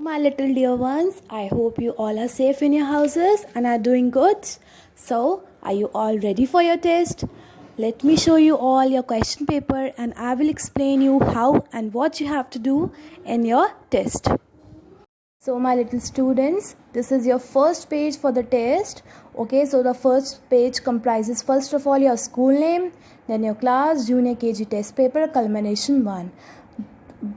My little dear ones, I hope you all are safe in your houses and are doing good. So, are you all ready for your test? Let me show you all your question paper and I will explain you how and what you have to do in your test. So my little students, this is your first page for the test. Okay, so the first page comprises first of all your school name, then your class, junior KG test paper, culmination 1.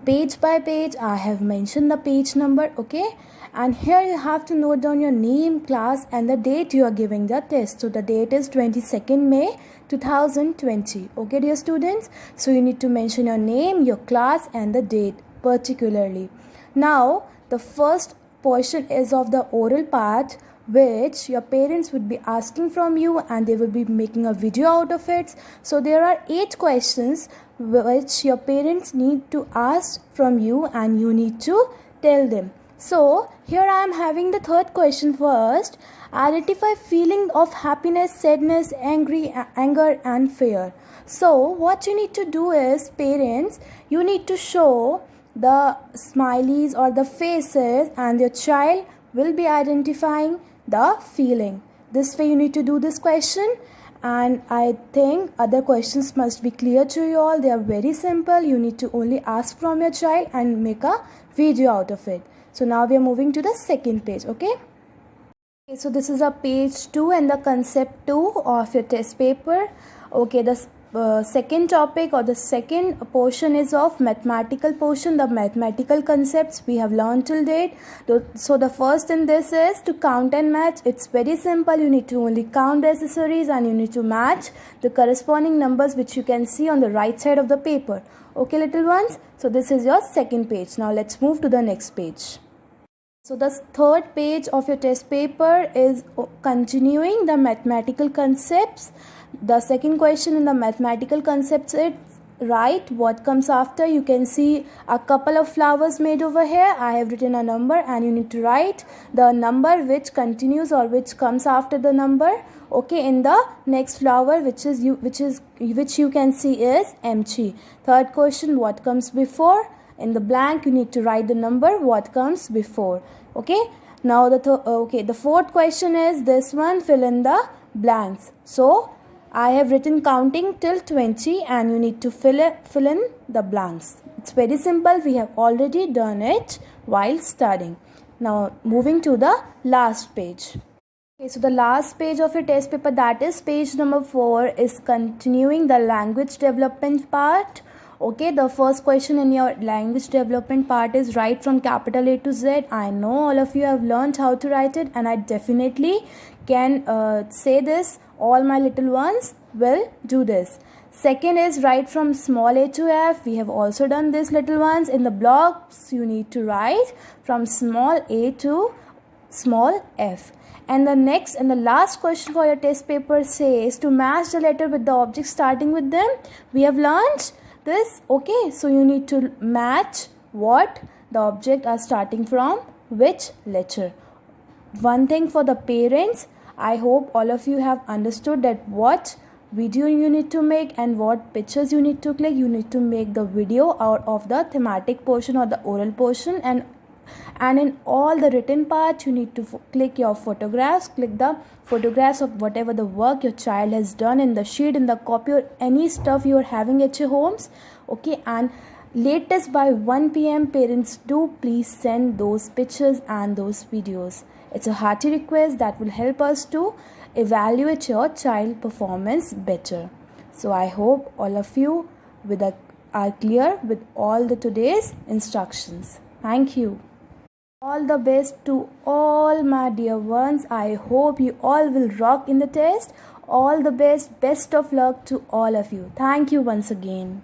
Page by page I have mentioned the page number, okay, and here you have to note down your name, class and the date you are giving the test. So the date is 22nd May 2020. Okay dear students, so you need to mention your name, your class and the date particularly. Now the first portion is of the oral part, which your parents would be asking from you and they will be making a video out of it. So there are 8 questions which your parents need to ask from you and you need to tell them. So here I am having the third question first. Identify feeling of happiness, sadness, anger and fear. So what you need to do is, parents, you need to show the smileys or the faces and your child will be identifying the feeling. This way you need to do this question, and I think other questions must be clear to you all. They are very simple. You need to only ask from your child and make a video out of it. So now we are moving to the second page. Okay, so this is a page 2 and the concept 2 of your test paper. Okay, the second topic or the second portion is of mathematical portion, the mathematical concepts we have learned till date. So the first in this is to count and match. It's very simple. You need to only count the accessories and you need to match the corresponding numbers which you can see on the right side of the paper. Okay little ones, so this is your second page. Now let's move to the next page. So the third page of your test paper is continuing the mathematical concepts. The second question in the mathematical concepts is write what comes after. You can see a couple of flowers made over here. I have written a number and you need to write the number which continues or which comes after the number. Okay, in the next flower which you can see is empty. Third question, what comes before? In the blank you need to write the number what comes before. Okay, now the fourth question is this one, fill in the blanks. So I have written counting till 20 and you need to fill in the blanks. It's very simple. We have already done it while studying. Now moving to the last page. Okay, so the last page of your test paper, that is page number 4, is continuing the language development part. Okay, the first question in your language development part is write from capital A to Z. I know all of you have learned how to write it and I definitely can say this. All my little ones will do this. Second is write from small a to F. We have also done this, little ones. In the blocks you need to write from small a to small f. And the next and the last question for your test paper says to match the letter with the object starting with them. We have learned this. Okay, so you need to match what the object are starting from which letter. One thing for the parents, I hope all of you have understood that what video you need to make and what pictures you need to click. You need to make the video out of the thematic portion or the oral portion, and in all the written part you need to click your photographs. Click the photographs of whatever the work your child has done in the sheet, in the copy, or any stuff you are having at your homes. Okay, and latest by 1 p.m. parents, do please send those pictures and those videos. It's a hearty request that will help us to evaluate your child performance better. So I hope all of you are clear with all the today's instructions. Thank you. All the best to all my dear ones. I hope you all will rock in the test. All the best of luck to all of you. Thank you once again.